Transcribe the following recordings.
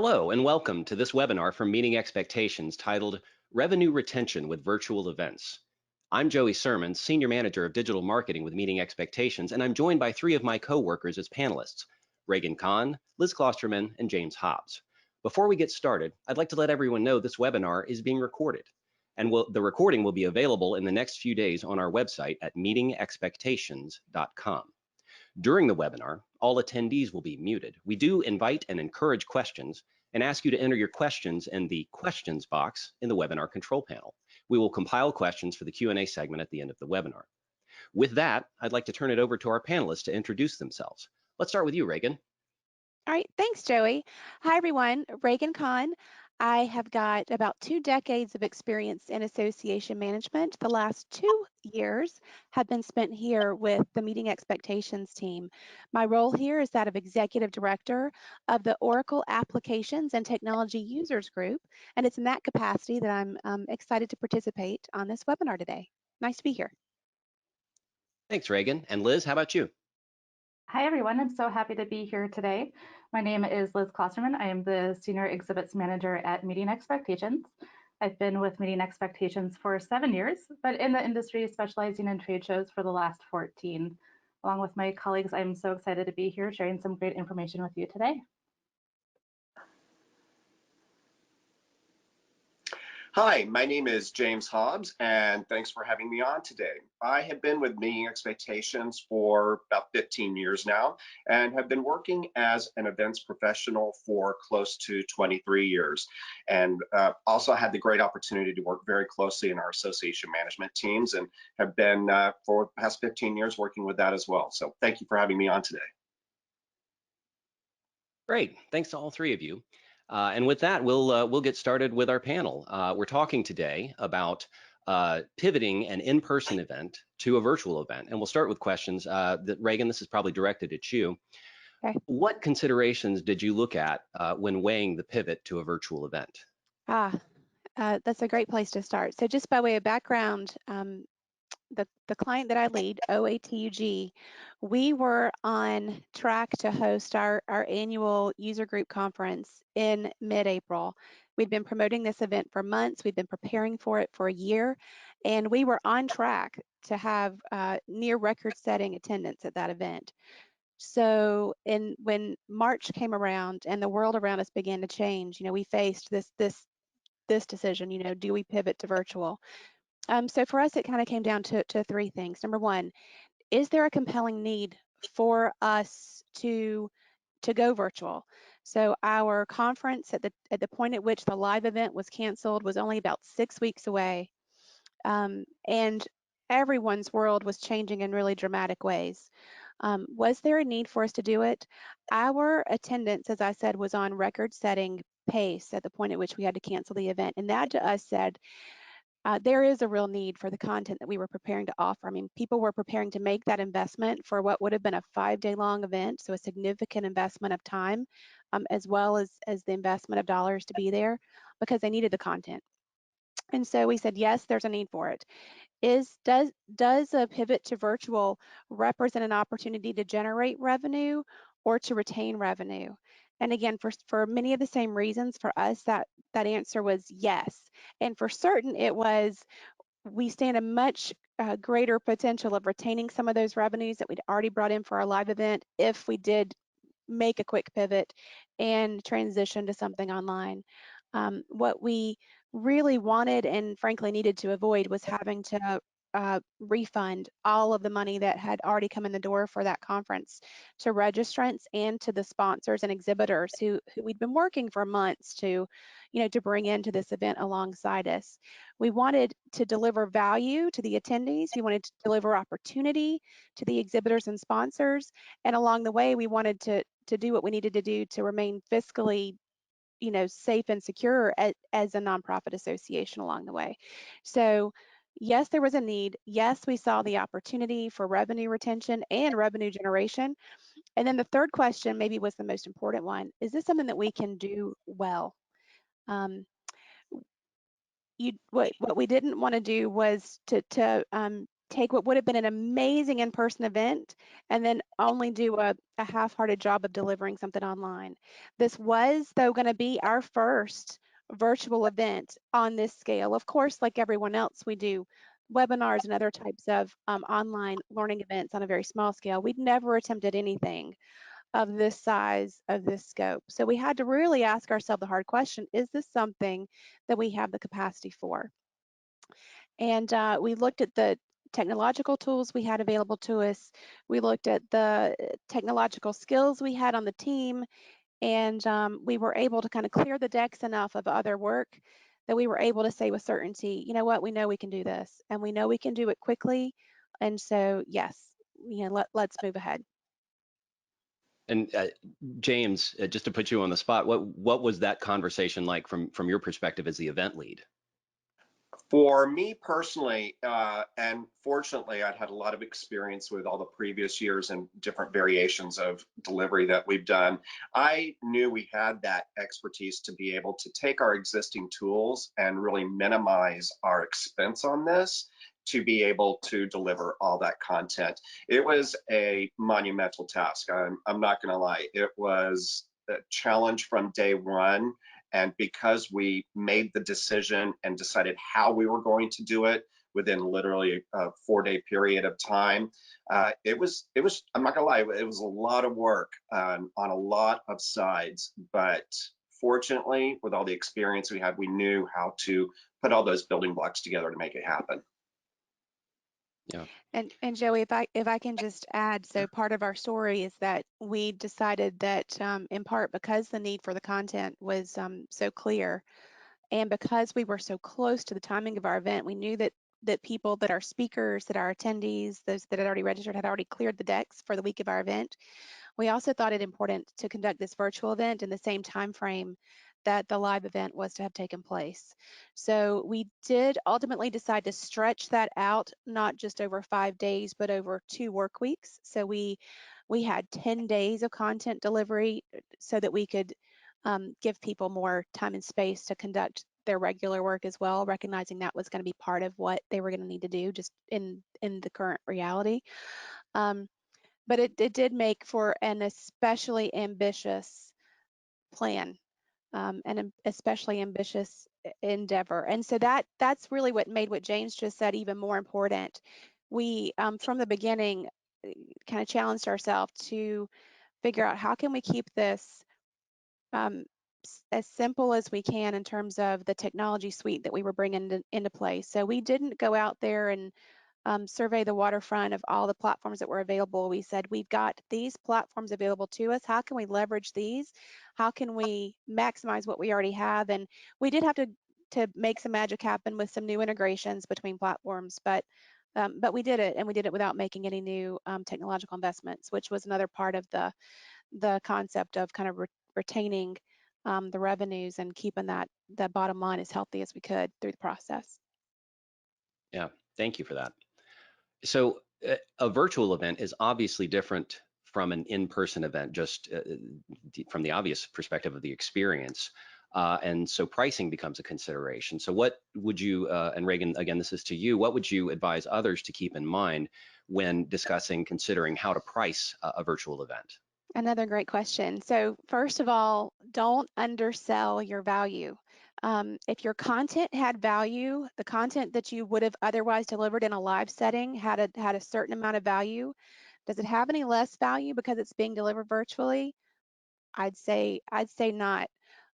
Hello and welcome to this webinar from Meeting Expectations titled Revenue Retention with Virtual Events. I'm Joey Sermon, Senior Manager of Digital Marketing with Meeting Expectations, and I'm joined by three of my co-workers as panelists, Reagan Kahn, Liz Klosterman, and James Hobbs. Before we get started, I'd like to let everyone know this webinar is being recorded, and the recording will be available in the next few days on our website at meetingexpectations.com. During the webinar, all attendees will be muted. We do invite and encourage questions and ask you to enter your questions in the questions box in the webinar control panel. We will compile questions for the Q&A segment at the end of the webinar. With that, I'd like to turn it over to our panelists to introduce themselves. Let's start with you, Reagan. All right, thanks, Joey. Hi, everyone. Reagan Kahn. I have got about 2 decades of experience in association management. The last 2 years have been spent here with the Meeting Expectations team. My role here is that of Executive Director of the Oracle Applications and Technology Users Group, and it's in that capacity that I'm excited to participate on this webinar today. Nice to be here. Thanks, Reagan. And Liz, how about you? Hi, everyone. I'm so happy to be here today. My name is Liz Klosterman. I am the Senior Exhibits Manager at Meeting Expectations. I've been with Meeting Expectations for 7 years, but in the industry specializing in trade shows for the last 14. Along with my colleagues, I'm so excited to be here sharing some great information with you today. Hi, my name is James Hobbs, and thanks for having me on today. I have been with Meeting Expectations for about 15 years now and have been working as an events professional for close to 23 years, and also had the great opportunity to work very closely in our association management teams and have been for the past 15 years working with that as well. So thank you for having me on today. Great, thanks to all three of you. And with that, we'll get started with our panel. We're talking today about pivoting an in-person event to a virtual event, and we'll start with questions. Reagan, this is probably directed at you. Okay. What considerations did you look at when weighing the pivot to a virtual event? That's a great place to start. So just by way of background, the client that I lead, OATUG, we were on track to host our annual user group conference in mid-April. We'd been promoting this event for months. We'd been preparing for it for a year, and we were on track to have near record-setting attendance at that event. So when March came around and the world around us began to change, we faced this decision, do we pivot to virtual? So for us, it kind of came down to 3 things. Number one, is there a compelling need for us to go virtual? So our conference at the point at which the live event was canceled was only about 6 weeks away, and everyone's world was changing in really dramatic ways. Was there a need for us to do it? Our attendance, as I said, was on record-setting pace at the point at which we had to cancel the event, and that to us said, there is a real need for the content that we were preparing to offer. I mean, people were preparing to make that investment for what would have been a 5-day-long event, so a significant investment of time, as well as the investment of dollars to be there, because they needed the content. And so we said, yes, there's a need for it. Does a pivot to virtual represent an opportunity to generate revenue or to retain revenue? And again, for many of the same reasons, for us, that answer was yes. And for certain, it was, we stand a much greater potential of retaining some of those revenues that we'd already brought in for our live event if we did make a quick pivot and transition to something online. What we really wanted and frankly needed to avoid was having to refund all of the money that had already come in the door for that conference to registrants and to the sponsors and exhibitors who we'd been working for months to bring into this event alongside us. We wanted to deliver value to the attendees. We wanted to deliver opportunity to the exhibitors and sponsors. And along the way, we wanted to do what we needed to do to remain fiscally safe and secure as a nonprofit association along the way. So yes, there was a need. Yes, we saw the opportunity for revenue retention and revenue generation. And then the third question maybe was the most important one. Is this something that we can do well? What we didn't want to do was to take what would have been an amazing in-person event and then only do a half-hearted job of delivering something online. This was, though, going to be our first virtual event on this scale. Of course, like everyone else, we do webinars and other types of online learning events on a very small scale. We'd never attempted anything of this size, of this scope. So we had to really ask ourselves the hard question, is this something that we have the capacity for? And we looked at the technological tools we had available to us. We looked at the technological skills we had on the team, and we were able to kind of clear the decks enough of other work that we were able to say with certainty, you know what, we know we can do this, and we know we can do it quickly. And so, yes, let's move ahead. And James, just to put you on the spot, what was that conversation like from your perspective as the event lead? For me personally, and fortunately, I'd had a lot of experience with all the previous years and different variations of delivery that we've done. I knew we had that expertise to be able to take our existing tools and really minimize our expense on this to be able to deliver all that content. It was a monumental task. I'm not going to lie. It was a challenge from day one. And because we made the decision and decided how we were going to do it within literally a 4-day period of time, it was, I'm not gonna lie, it was a lot of work on a lot of sides. But fortunately, with all the experience we had, we knew how to put all those building blocks together to make it happen. Yeah. And Joey, if I can just add, so part of our story is that we decided that in part because the need for the content was so clear, and because we were so close to the timing of our event, we knew that people, that our speakers, that our attendees, those that had already registered, had already cleared the decks for the week of our event. We also thought it important to conduct this virtual event in the same time frame that the live event was to have taken place. So we did ultimately decide to stretch that out, not just over 5 days, but over 2 work weeks. So we had 10 days of content delivery so that we could give people more time and space to conduct their regular work as well, recognizing that was going to be part of what they were going to need to do just in the current reality. But it did make for an especially ambitious plan, an especially ambitious endeavor. And so that's really what made what James just said even more important. We, from the beginning, kind of challenged ourselves to figure out how can we keep this as simple as we can in terms of the technology suite that we were bringing into place. So we didn't go out there and survey the waterfront of all the platforms that were available. We said, we've got these platforms available to us. How can we leverage these? How can we maximize what we already have? And we did have to make some magic happen with some new integrations between platforms, but we did it, and we did it without making any new technological investments, which was another part of the concept of kind of retaining the revenues and keeping that bottom line as healthy as we could through the process. Yeah, thank you for that. So a virtual event is obviously different from an in-person event, just from the obvious perspective of the experience. And so pricing becomes a consideration. So what would you, and Reagan, again, this is to you, what would you advise others to keep in mind when considering how to price a virtual event? Another great question. So first of all, don't undersell your value. If your content had value, the content that you would have otherwise delivered in a live setting had a certain amount of value. Does it have any less value because it's being delivered virtually? I'd say not.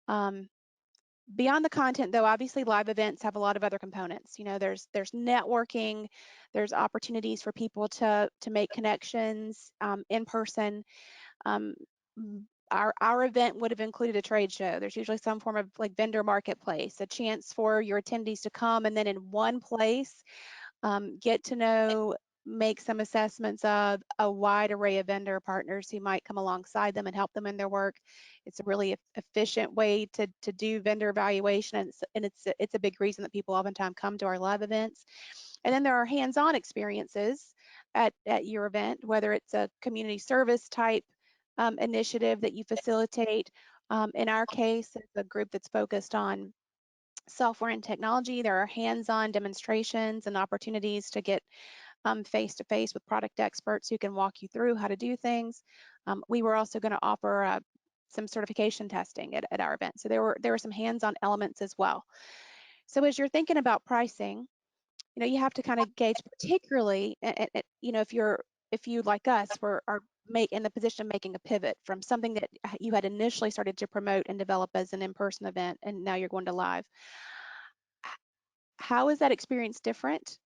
Beyond the content, though, obviously live events have a lot of other components. You know, there's networking, there's opportunities for people to make connections in person. Um, our event would have included a trade show. There's usually some form of like vendor marketplace, a chance for your attendees to come and then in one place get to know, make some assessments of a wide array of vendor partners who might come alongside them and help them in their work. It's a really efficient way to do vendor evaluation, and it's a big reason that people oftentimes come to our live events. And then there are hands-on experiences at your event, whether it's a community service type initiative that you facilitate. In our case, it's a group that's focused on software and technology. There are hands-on demonstrations and opportunities to get face-to-face with product experts who can walk you through how to do things. We were also going to offer some certification testing at our event. So there were some hands-on elements as well. So as you're thinking about pricing, you have to kind of gauge, particularly, if you like us are in the position of making a pivot from something that you had initially started to promote and develop as an in-person event, and now you're going to live. How is that experience different?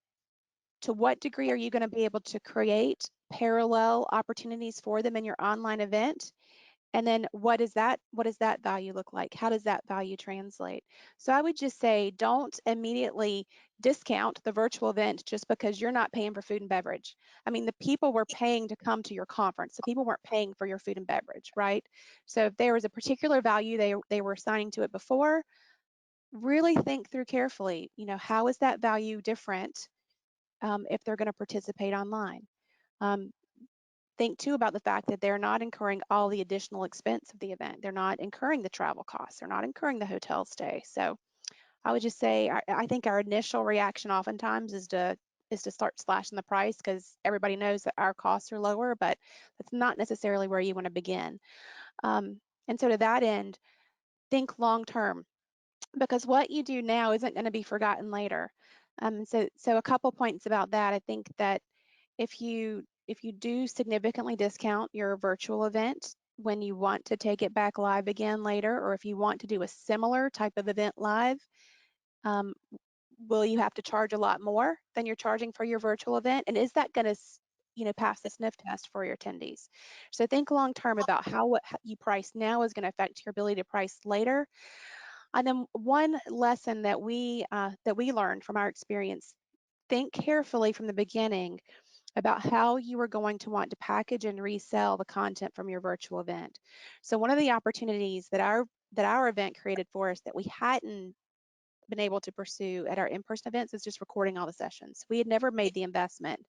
To what degree are you going to be able to create parallel opportunities for them in your online event? And then what does that value look like? How does that value translate? So I would just say, don't immediately discount the virtual event just because you're not paying for food and beverage. I mean, the people were paying to come to your conference. The people weren't paying for your food and beverage, right? So if there was a particular value they were assigning to it before, really think through carefully, how is that value different if they're going to participate online? Um, think too about the fact that they're not incurring all the additional expense of the event. They're not incurring the travel costs. They're not incurring the hotel stay. So I would just say, I think our initial reaction oftentimes is to start slashing the price because everybody knows that our costs are lower, but that's not necessarily where you want to begin. And so to that end, think long term, because what you do now isn't going to be forgotten later. So a couple points about that. I think that if you do significantly discount your virtual event when you want to take it back live again later, or if you want to do a similar type of event live, um, will you have to charge a lot more than you're charging for your virtual event? And is that going to pass the sniff test for your attendees? So think long term about how what you price now is going to affect your ability to price later. And then one lesson that we learned from our experience: think carefully from the beginning about how you are going to want to package and resell the content from your virtual event. So one of the opportunities that our event created for us that we hadn't been able to pursue at our in-person events is just recording all the sessions. We had never made the investment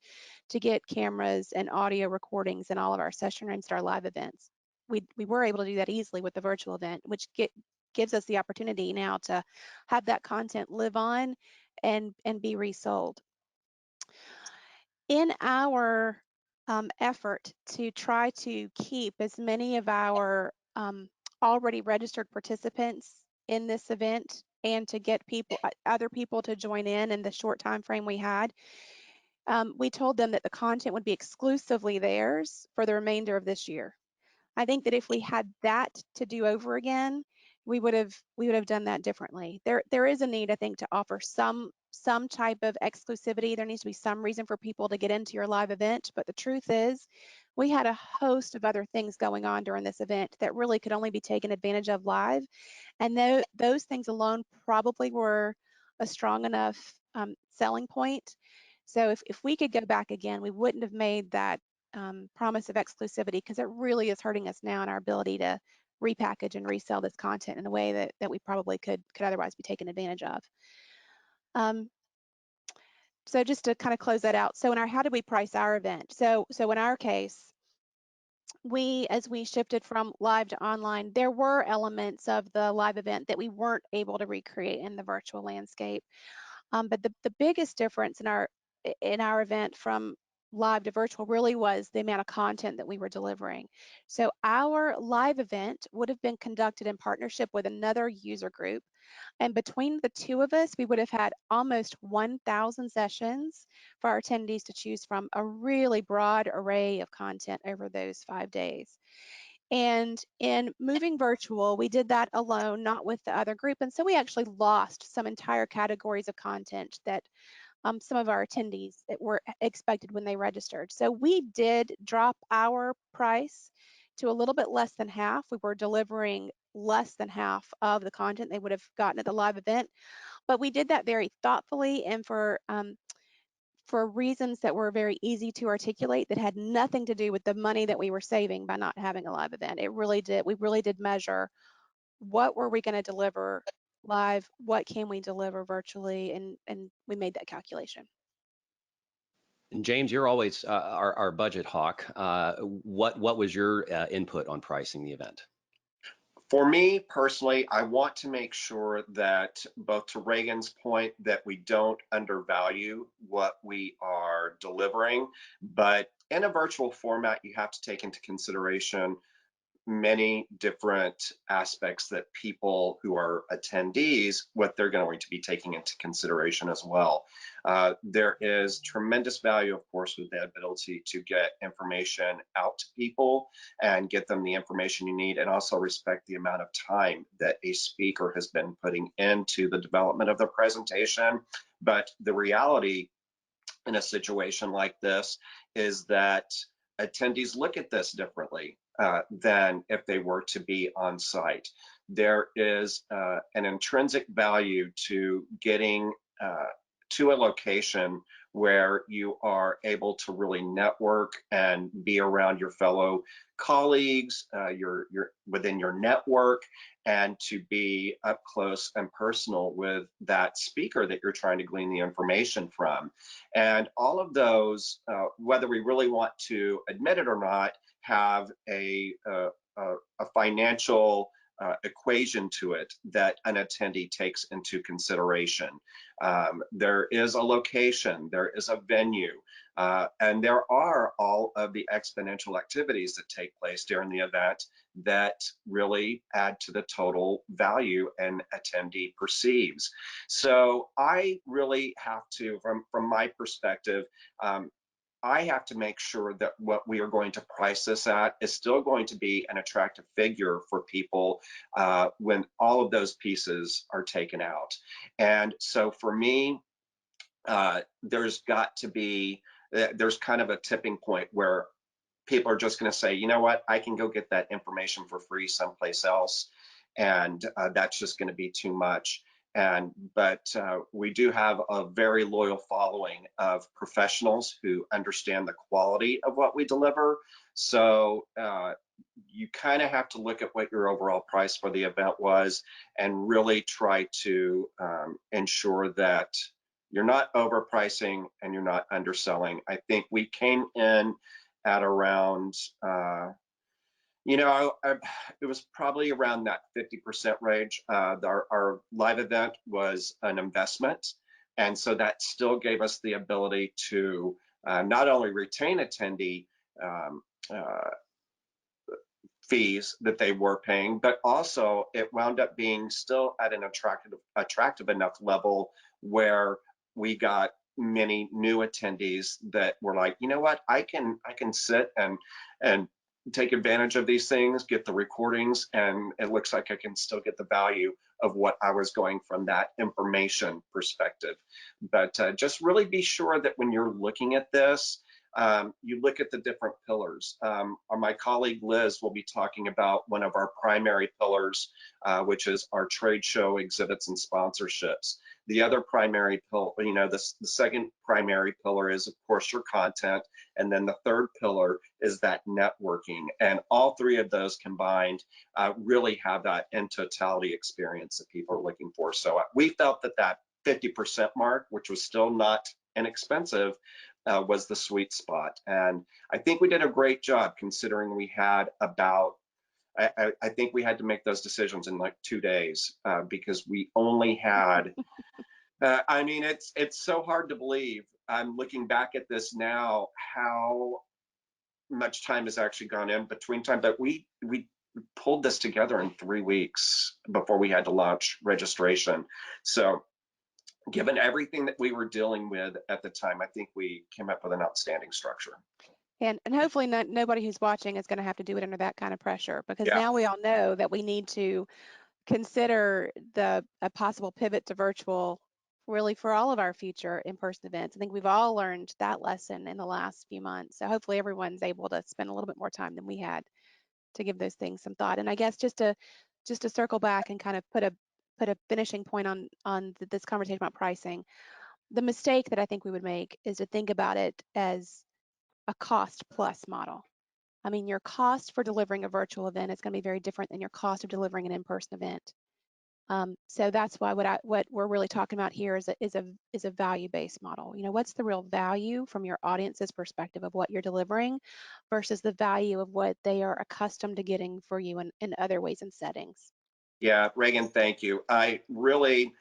to get cameras and audio recordings in all of our session rooms at our live events. We were able to do that easily with the virtual event, which gives us the opportunity now to have that content live on and be resold. In our effort to try to keep as many of our already registered participants in this event and to get other people to join in the short time frame we had, we told them that the content would be exclusively theirs for the remainder of this year. I think that if we had that to do over again, we would have done that differently. There is a need, I think, to offer some type of exclusivity. There needs to be some reason for people to get into your live event. But the truth is, we had a host of other things going on during this event that really could only be taken advantage of live. And those things alone probably were a strong enough selling point. So if we could go back again, we wouldn't have made that promise of exclusivity, because it really is hurting us now in our ability to repackage and resell this content in a way that we probably could otherwise be taken advantage of. So just to kind of close that out, so how did we price our event? So in our case, as we shifted from live to online, there were elements of the live event that we weren't able to recreate in the virtual landscape. But the biggest difference in our event from live to virtual really was the amount of content that we were delivering. So our live event would have been conducted in partnership with another user group. And between the two of us, we would have had almost 1,000 sessions for our attendees to choose from, a really broad array of content over those 5 days. And in moving virtual, we did that alone, not with the other group. And so we actually lost some entire categories of content that some of our attendees that were expected when they registered. So we did drop our price to a little bit less than half. We were delivering less than half of the content they would have gotten at the live event, but we did that very thoughtfully and for reasons that were very easy to articulate, that had nothing to do with the money that we were saving by not having a live event. We really did measure what were we going to deliver live, what can we deliver virtually, and we made that calculation. And James, you're always our budget hawk. What was your input on pricing the event? For me personally, I want to make sure that, both to Reagan's point, that we don't undervalue what we are delivering, but in a virtual format, you have to take into consideration many different aspects that people who are attendees, what they're going to be taking into consideration as well. There is tremendous value, of course, with the ability to get information out to people and get them the information you need, and also respect the amount of time that a speaker has been putting into the development of the presentation. But the reality in a situation like this is that attendees look at this differently than if they were to be on site. There is an intrinsic value to getting to a location where you are able to really network and be around your fellow colleagues, your within your network, and to be up close and personal with that speaker that you're trying to glean the information from. And all of those, whether we really want to admit it or not, have a financial equation to it that an attendee takes into consideration. There is a location, there is a venue, and there are all of the exponential activities that take place during the event that really add to the total value an attendee perceives. So I really have to, from my perspective, I have to make sure that what we are going to price this at is still going to be an attractive figure for people when all of those pieces are taken out. And so for me, there's got to be, there's kind of a tipping point where people are just going to say, you know what, I can go get that information for free someplace else, and that's just going to be too much. But we do have a very loyal following of professionals who understand the quality of what we deliver. So you kind of have to look at what your overall price for the event was and really try to ensure that you're not overpricing and you're not underselling. I think we came in at around, it was probably around that 50% range. Our live event was an investment. And so that still gave us the ability to not only retain attendee um, uh, fees that they were paying, but also it wound up being still at an attractive enough level where we got many new attendees that were like, you know what, I can sit and take advantage of these things, get the recordings, and it looks like I can still get the value of what I was going from that information perspective. But just really be sure that when you're looking at this, you look at the different pillars. My colleague Liz will be talking about one of our primary pillars, which is our trade show exhibits and sponsorships. The other primary pillar, the second primary pillar is, of course, your content. And then the third pillar is that networking. And all three of those combined really have that in totality experience that people are looking for. So we felt that 50% mark, which was still not inexpensive, was the sweet spot. And I think we did a great job considering we had about, I think we had to make those decisions in like 2 days because we only had, I mean, it's so hard to believe. I'm looking back at this now, how much time has actually gone in between time, but we pulled this together in 3 weeks before we had to launch registration. So given everything that we were dealing with at the time, I think we came up with an outstanding structure. And hopefully nobody who's watching is going to have to do it under that kind of pressure, because Yeah. now we all know that we need to consider a possible pivot to virtual really for all of our future in-person events. I think we've all learned that lesson in the last few months. So hopefully everyone's able to spend a little bit more time than we had to give those things some thought. And I guess just to circle back and kind of put a finishing point on this conversation about pricing, the mistake that I think we would make is to think about it as a cost plus model. I mean, your cost for delivering a virtual event is going to be very different than your cost of delivering an in-person event. So that's why what we're really talking about here is a value-based model. You know, what's the real value from your audience's perspective of what you're delivering versus the value of what they are accustomed to getting for you in other ways and settings. Yeah, Reagan, thank you. I really,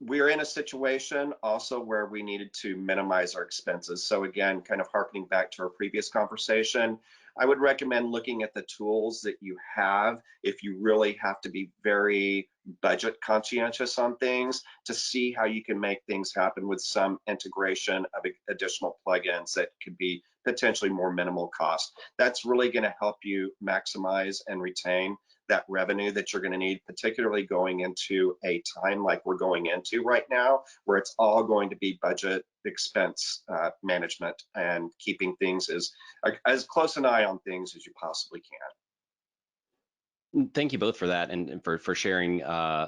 we're in a situation also where we needed to minimize our expenses. So again, kind of harkening back to our previous conversation, I would recommend looking at the tools that you have if you really have to be very budget conscientious on things to see how you can make things happen with some integration of additional plugins that could be potentially more minimal cost. That's really going to help you maximize and retain that revenue that you're going to need, particularly going into a time like we're going into right now, where it's all going to be budget expense management and keeping things as close an eye on things as you possibly can. Thank you both for that and for sharing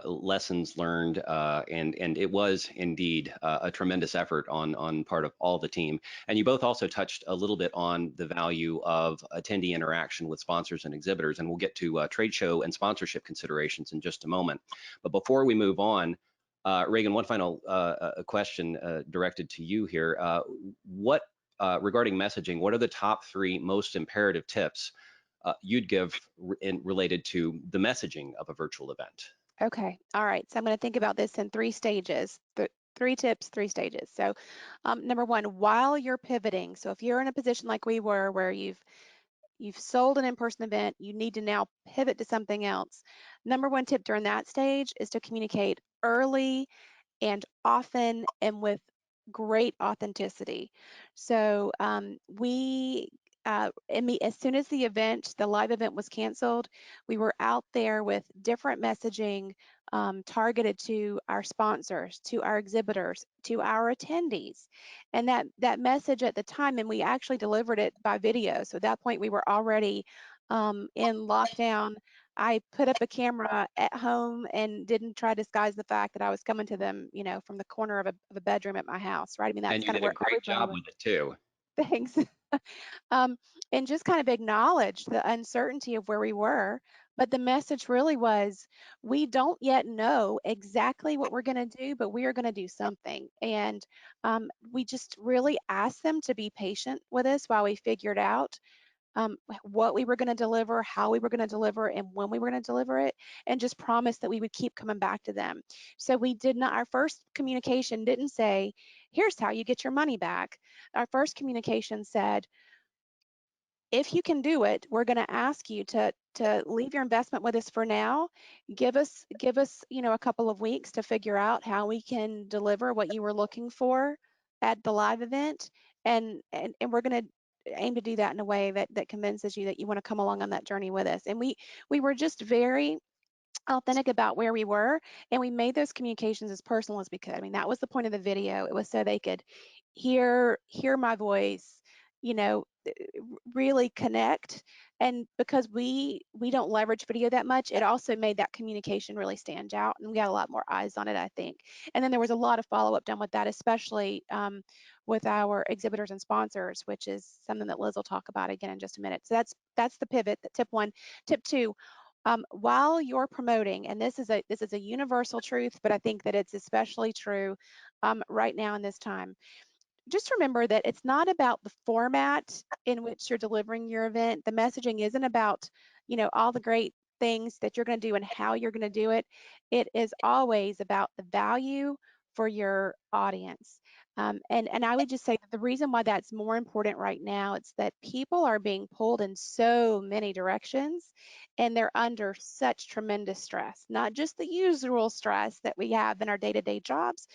lessons learned. And it was indeed a tremendous effort on part of all the team. And you both also touched a little bit on the value of attendee interaction with sponsors and exhibitors. And we'll get to trade show and sponsorship considerations in just a moment. But before we move on, Reagan, one final question directed to you here. Regarding messaging, what are the top 3 most imperative tips you'd give related to the messaging of a virtual event? Okay, all right. So I'm going to think about this in 3 stages. 3 tips, 3 stages. So number 1, while you're pivoting, so if you're in a position like we were where you've sold an in-person event, you need to now pivot to something else. Number 1 tip during that stage is to communicate early and often and with great authenticity. So as soon as the live event was canceled, we were out there with different messaging targeted to our sponsors, to our exhibitors, to our attendees. And that message at the time, and we actually delivered it by video. So at that point, we were already in lockdown. I put up a camera at home and didn't try to disguise the fact that I was coming to them, you know, from the corner of a bedroom at my house, right? I mean, And that's you kind of did a where great everybody job was. with it too. Thanks. um, and just kind of acknowledge the uncertainty of where we were. But the message really was, we don't yet know exactly what we're going to do, but we are going to do something. And we just really asked them to be patient with us while we figured out what we were going to deliver, how we were going to deliver, and when we were going to deliver it, and just promised that we would keep coming back to them. So we did not, our first communication didn't say, here's how you get your money back. Our first communication said, if you can do it, we're going to ask you to leave your investment with us for now. Give us a couple of weeks to figure out how we can deliver what you were looking for at the live event, and we're going to aim to do that in a way that convinces you that you want to come along on that journey with us. And we were just very authentic about where we were, and we made those communications as personal as we could. I mean, that was the point of the video. It was so they could hear my voice, you know, really connect. And because we don't leverage video that much, it also made that communication really stand out, and we got a lot more eyes on it, I think. And then there was a lot of follow-up done with that, especially with our exhibitors and sponsors, which is something that Liz will talk about again in just a minute. So that's the pivot, the tip 1. Tip 2, while you're promoting, and this is a universal truth, but I think that it's especially true right now in this time, just remember that it's not about the format in which you're delivering your event. The messaging isn't about, all the great things that you're going to do and how you're going to do it. It is always about the value for your audience. And I would just say that the reason why that's more important right now, it's that people are being pulled in so many directions, and they're under such tremendous stress, not just the usual stress that we have in our day-to-day jobs,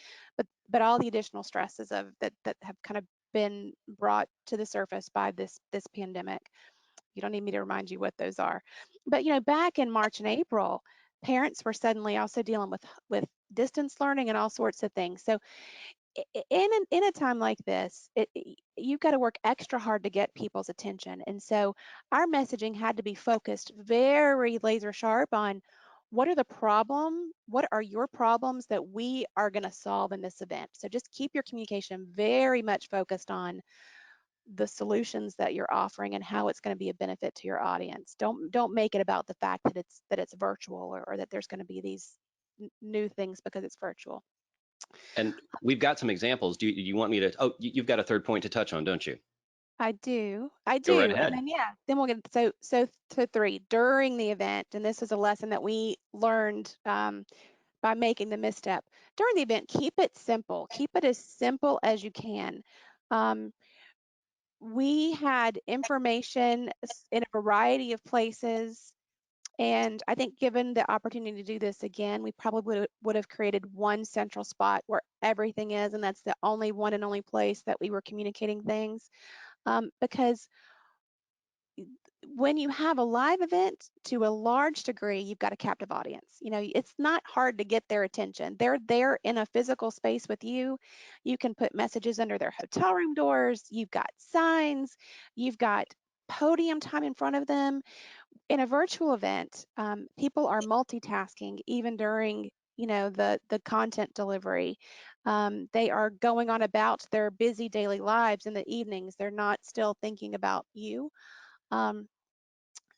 but all the additional stresses of that have kind of been brought to the surface by this pandemic. You don't need me to remind you what those are. But back in March and April, parents were suddenly also dealing with distance learning and all sorts of things. So in a time like this, you've got to work extra hard to get people's attention. And so our messaging had to be focused very laser sharp on what are your problems that we are going to solve in this event. So just keep your communication very much focused on the solutions that you're offering and how it's going to be a benefit to your audience. Don't make it about the fact that it's virtual, or that there's going to be these new things because it's virtual. And we've got some examples. Do you want me to? Oh, you've got a third point to touch on, don't you? I do. I Go right do. And ahead. then, yeah, then we'll get so to three during the event. And this is a lesson that we learned by making the misstep during the event. Keep it simple. Keep it as simple as you can. Um, we had information in a variety of places. And I think given the opportunity to do this again, we probably would have created one central spot where everything is. And that's the only one and only place that we were communicating things. Because when you have a live event, to a large degree, you've got a captive audience. You know, it's not hard to get their attention. They're there in a physical space with you. You can put messages under their hotel room doors. You've got signs. You've got podium time in front of them. In a virtual event, people are multitasking even during, you know, the content delivery. They are going on about their busy daily lives in the evenings. They're not still thinking about you. Um,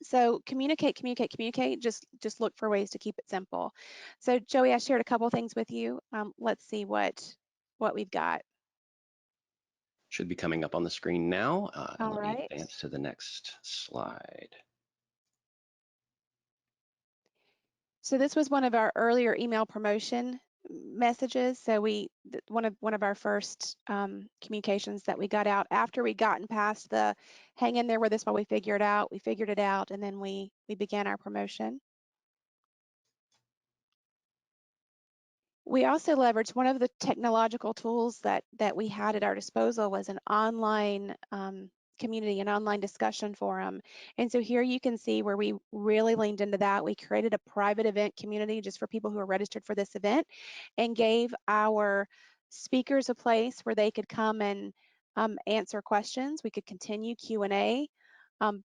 so communicate, communicate, communicate. Just look for ways to keep it simple. So Joey, I shared a couple things with you. Let's see what we've got. Should be coming up on the screen now. And All let me right. advance to the next slide. So this was one of our earlier email promotion messages. So one of our first communications that we got out after we gotten past the hang in there with us while we figure it out. We figured it out, and then we began our promotion. We also leveraged one of the technological tools that we had at our disposal was an online community, an online discussion forum. And so here you can see where we really leaned into that. We created a private event community just for people who are registered for this event and gave our speakers a place where they could come and answer questions. We could continue Q&A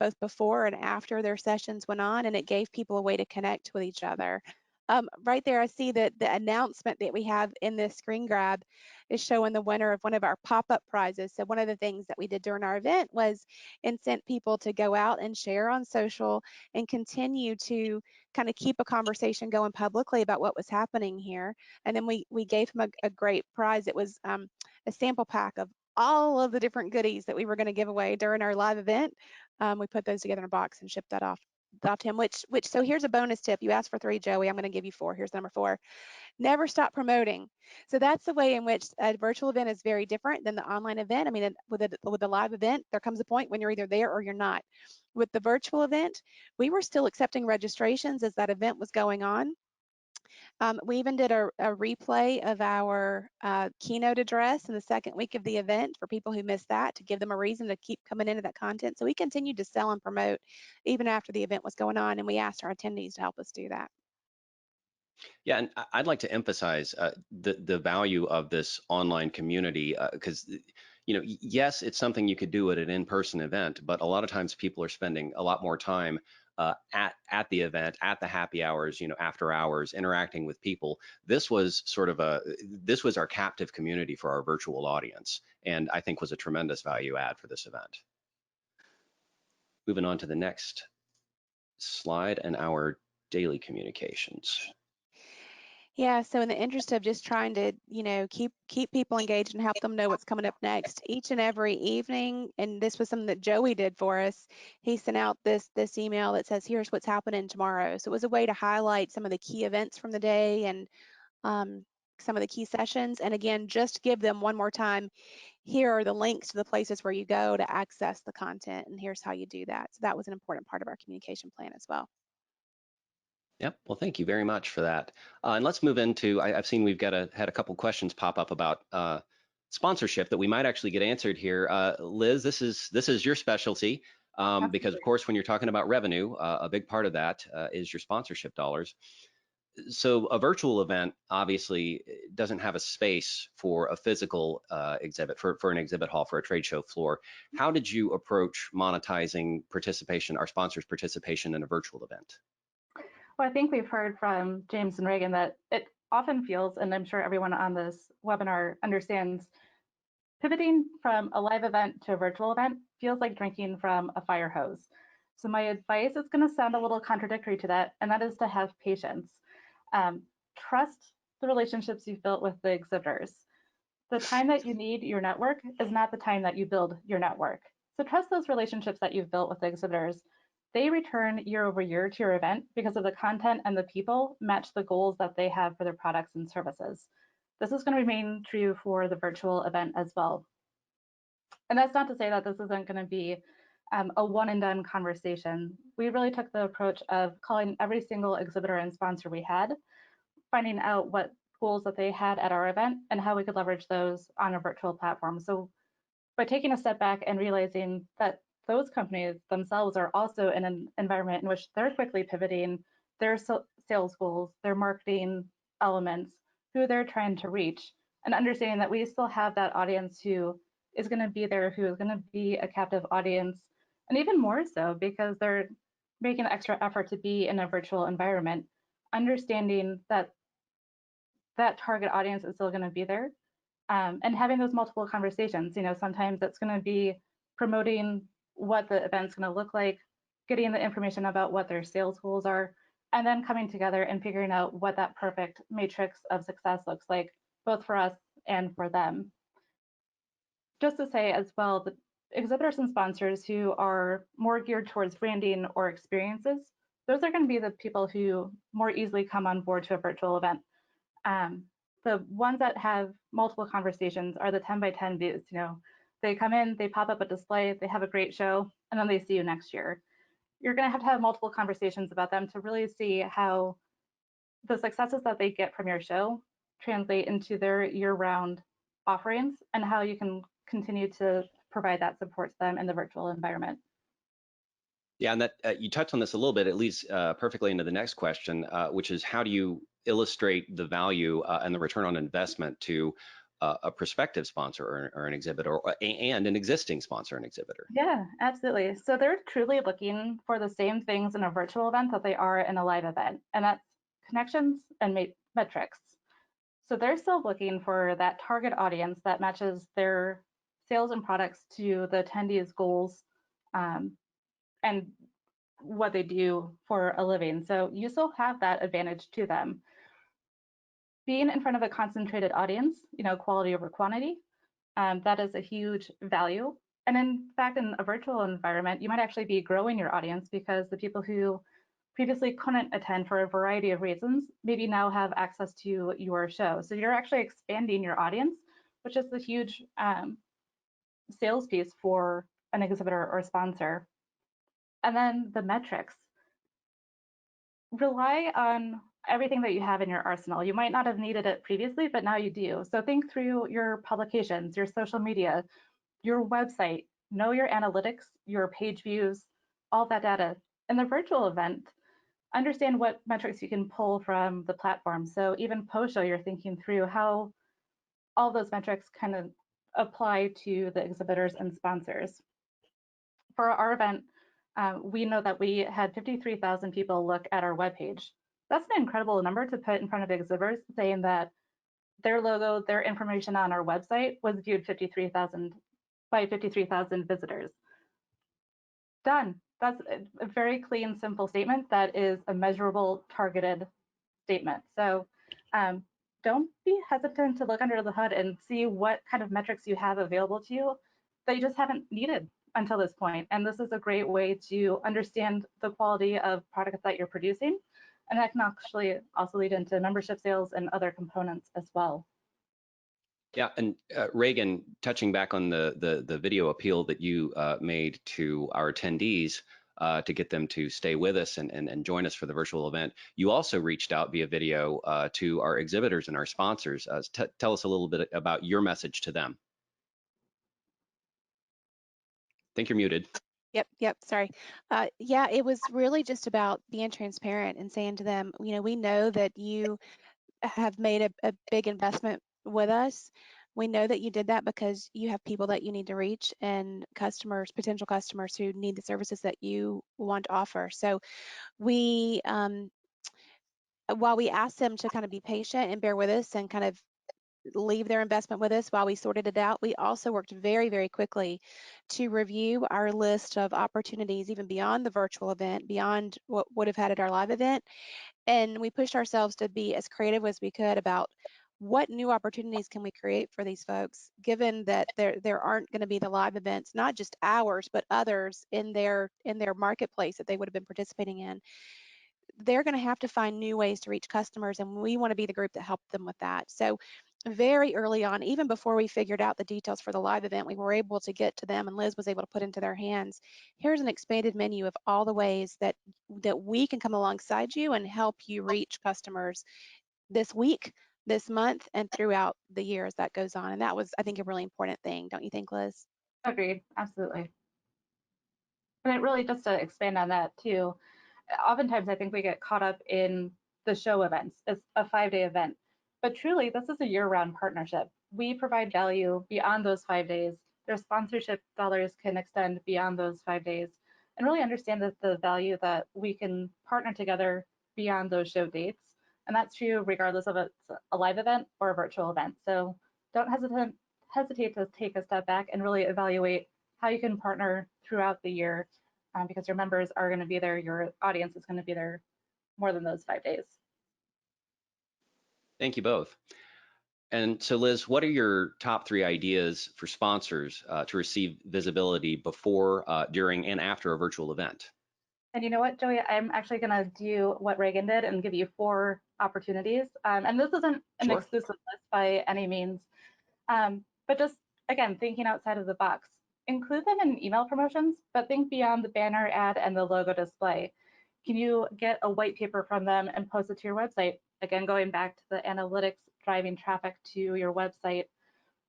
both before and after their sessions went on, and it gave people a way to connect with each other. Right there, I see that the announcement that we have in this screen grab is showing the winner of one of our pop-up prizes. So one of the things that we did during our event was incent people to go out and share on social and continue to kind of keep a conversation going publicly about what was happening here. And then we gave him a great prize. It was a sample pack of all of the different goodies that we were going to give away during our live event. We put those together in a box and shipped that off to him, so here's a bonus tip. You asked for 3, Joey. I'm going to give you 4. Here's number 4. Never stop promoting. So that's the way in which a virtual event is very different than the online event. I mean, with the live event, there comes a point when you're either there or you're not. With the virtual event, we were still accepting registrations as that event was going on. We even did a replay of our keynote address in the second week of the event for people who missed that, to give them a reason to keep coming into that content. So we continued to sell and promote even after the event was going on, and we asked our attendees to help us do that. Yeah, and I'd like to emphasize the value of this online community because, you know, yes, it's something you could do at an in-person event, but a lot of times people are spending a lot more time at the event, at the happy hours, you know, after hours, interacting with people. This was sort of this was our captive community for our virtual audience, and I think was a tremendous value add for this event. Moving on to the next slide and our daily communications. Yeah, so in the interest of just trying to, you know, keep people engaged and help them know what's coming up next, each and every evening, and this was something that Joey did for us, he sent out this email that says, here's what's happening tomorrow. So it was a way to highlight some of the key events from the day and some of the key sessions. And again, just give them one more time, here are the links to the places where you go to access the content, and here's how you do that. So that was an important part of our communication plan as well. Yep. Well, thank you very much for that. And let's move into, I've seen we've got had a couple questions pop up about sponsorship that we might actually get answered here. Liz, this is your specialty because of course, when you're talking about revenue, a big part of that is your sponsorship dollars. So a virtual event obviously doesn't have a space for a physical exhibit, for an exhibit hall, for a trade show floor. How did you approach monetizing participation, our sponsors' participation in a virtual event? Well, I think we've heard from James and Reagan that it often feels, and I'm sure everyone on this webinar understands, pivoting from a live event to a virtual event feels like drinking from a fire hose. So my advice is going to sound a little contradictory to that, and that is to have patience. trust the relationships you've built with the exhibitors. The time that you need your network is not the time that you build your network. So trust those relationships that you've built with the exhibitors. They return year over year to your event because of the content and the people match the goals that they have for their products and services. This is going to remain true for the virtual event as well. And that's not to say that this isn't going to be a one and done conversation. We really took the approach of calling every single exhibitor and sponsor we had, finding out what goals that they had at our event and how we could leverage those on a virtual platform. So by taking a step back and realizing that those companies themselves are also in an environment in which they're quickly pivoting their sales goals, their marketing elements, who they're trying to reach, and understanding that we still have that audience who is going to be there, who is going to be a captive audience, and even more so because they're making an extra effort to be in a virtual environment, understanding that that target audience is still going to be there, and having those multiple conversations. Sometimes it's going to be promoting what the event's going to look like, getting the information about what their sales goals are, and then coming together and figuring out what that perfect matrix of success looks like, both for us and for them. Just to say as well, the exhibitors and sponsors who are more geared towards branding or experiences, those are going to be the people who more easily come on board to a virtual event. The ones that have multiple conversations are the 10 by 10 booths. They come in, they pop up a display, they have a great show, and then they see you next year. You're going to have multiple conversations about them to really see how the successes that they get from your show translate into their year-round offerings and how you can continue to provide that support to them in the virtual environment. Yeah, and that you touched on this a little bit. It leads perfectly into the next question, which is how do you illustrate the value and the return on investment to a prospective sponsor or an exhibitor, and an existing sponsor and exhibitor? Yeah, absolutely. So they're truly looking for the same things in a virtual event that they are in a live event, and that's connections and metrics. So they're still looking for that target audience that matches their sales and products to the attendees' goals, and what they do for a living. So you still have that advantage to them. Being in front of a concentrated audience, quality over quantity, that is a huge value. And in fact, in a virtual environment, you might actually be growing your audience because the people who previously couldn't attend for a variety of reasons maybe now have access to your show. So you're actually expanding your audience, which is a huge sales piece for an exhibitor or sponsor. And then the metrics. Rely on everything that you have in your arsenal. You might not have needed it previously, but now you do. So think through your publications, your social media, your website, know your analytics, your page views, all that data. In the virtual event, understand what metrics you can pull from the platform. So even post-show, you're thinking through how all those metrics kind of apply to the exhibitors and sponsors. For our event, we know that we had 53,000 people look at our webpage. That's an incredible number to put in front of exhibitors, saying that their logo, their information on our website was viewed 53,000 by 53,000 visitors. Done. That's a very clean, simple statement that is a measurable, targeted statement. So don't be hesitant to look under the hood and see what kind of metrics you have available to you that you just haven't needed until this point. And this is a great way to understand the quality of product that you're producing. And that can actually also lead into membership sales and other components as well. Yeah, and Reagan, touching back on the video appeal that you made to our attendees to get them to stay with us and join us for the virtual event, you also reached out via video to our exhibitors and our sponsors. Tell us a little bit about your message to them. I think you're muted. Yep, sorry. Yeah, it was really just about being transparent and saying to them, we know that you have made a big investment with us. We know that you did that because you have people that you need to reach and customers, potential customers who need the services that you want to offer. So we, while we asked them to kind of be patient and bear with us and kind of leave their investment with us while we sorted it out. We also worked very, very quickly to review our list of opportunities, even beyond the virtual event, beyond what would have had at our live event. And we pushed ourselves to be as creative as we could about what new opportunities can we create for these folks, given that there aren't going to be the live events, not just ours, but others in their marketplace that they would have been participating in. They're going to have to find new ways to reach customers, and we want to be the group that helped them with that. So very early on, even before we figured out the details for the live event, we were able to get to them, and Liz was able to put into their hands, here's an expanded menu of all the ways that we can come alongside you and help you reach customers this week, this month, and throughout the year as that goes on. And that was, I think, a really important thing. Don't you think, Liz? Agreed, absolutely. And it really, just to expand on that too, oftentimes I think we get caught up in the show events. It's a 5-day event, but truly this is a year-round partnership. We provide value beyond those 5 days. Their sponsorship dollars can extend beyond those 5 days, and really understand that the value that we can partner together beyond those show dates. And that's true regardless of it's a live event or a virtual event. So don't hesitate to take a step back and really evaluate how you can partner throughout the year, because your members are going to be there, your audience is going to be there more than those 5 days. Thank you both. And so, Liz, what are your top 3 ideas for sponsors to receive visibility before, during, and after a virtual event? And you know what, Joey, I'm actually going to do what Reagan did and give you 4 opportunities. And this isn't an Sure. exclusive list by any means, but just, again, thinking outside of the box. Include them in email promotions, but think beyond the banner ad and the logo display. Can you get a white paper from them and post it to your website? Again, going back to the analytics driving traffic to your website.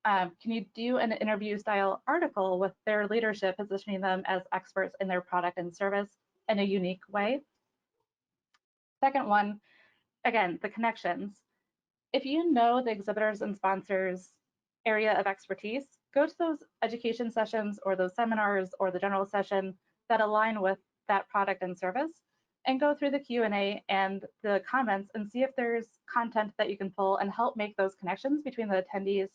Can you do an interview style article with their leadership, positioning them as experts in their product and service in a unique way? Second one, again, the connections. If you know the exhibitors and sponsors area of expertise, go to those education sessions or those seminars or the general session that align with that product and service, and go through the Q&A and the comments and see if there's content that you can pull and help make those connections between the attendees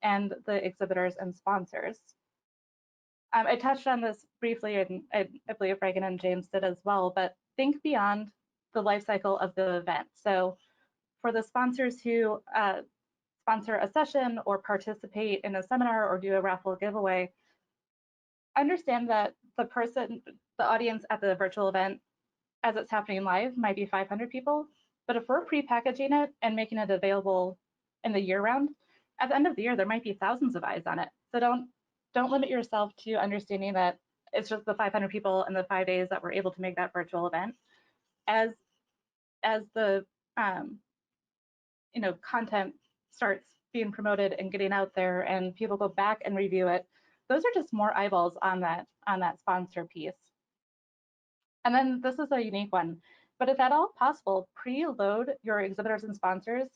and the exhibitors and sponsors. I touched on this briefly, and I believe Reagan and James did as well, but think beyond the life cycle of the event. So for the sponsors who sponsor a session or participate in a seminar or do a raffle giveaway, understand that the audience at the virtual event, as it's happening live, might be 500 people. But if we're pre-packaging it and making it available in the year round, at the end of the year, there might be thousands of eyes on it. So don't limit yourself to understanding that it's just the 500 people in the 5 days that were able to make that virtual event. As the content starts being promoted and getting out there and people go back and review it, those are just more eyeballs on that sponsor piece. And then this is a unique one, but if at all possible, preload your exhibitors and sponsors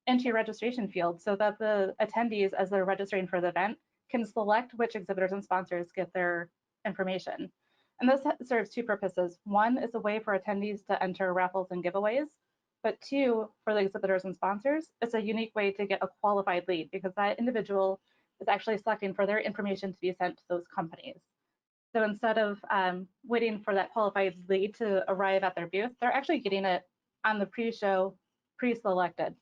into your registration field so that the attendees, as they're registering for the event, can select which exhibitors and sponsors get their information. And this serves 2 purposes. One is a way for attendees to enter raffles and giveaways, but 2, for the exhibitors and sponsors, it's a unique way to get a qualified lead, because that individual is actually selecting for their information to be sent to those companies. So instead of waiting for that qualified lead to arrive at their booth, they're actually getting it on the pre-show, pre-selected.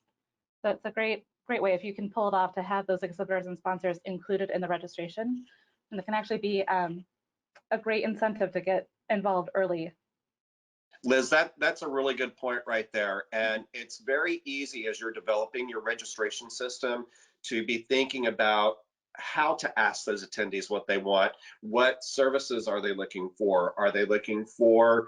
So it's a great way, if you can pull it off, to have those exhibitors and sponsors included in the registration. And it can actually be a great incentive to get involved early. Liz, that's a really good point right there. And it's very easy as you're developing your registration system to be thinking about how to ask those attendees what they want. What services are they looking for? Are they looking for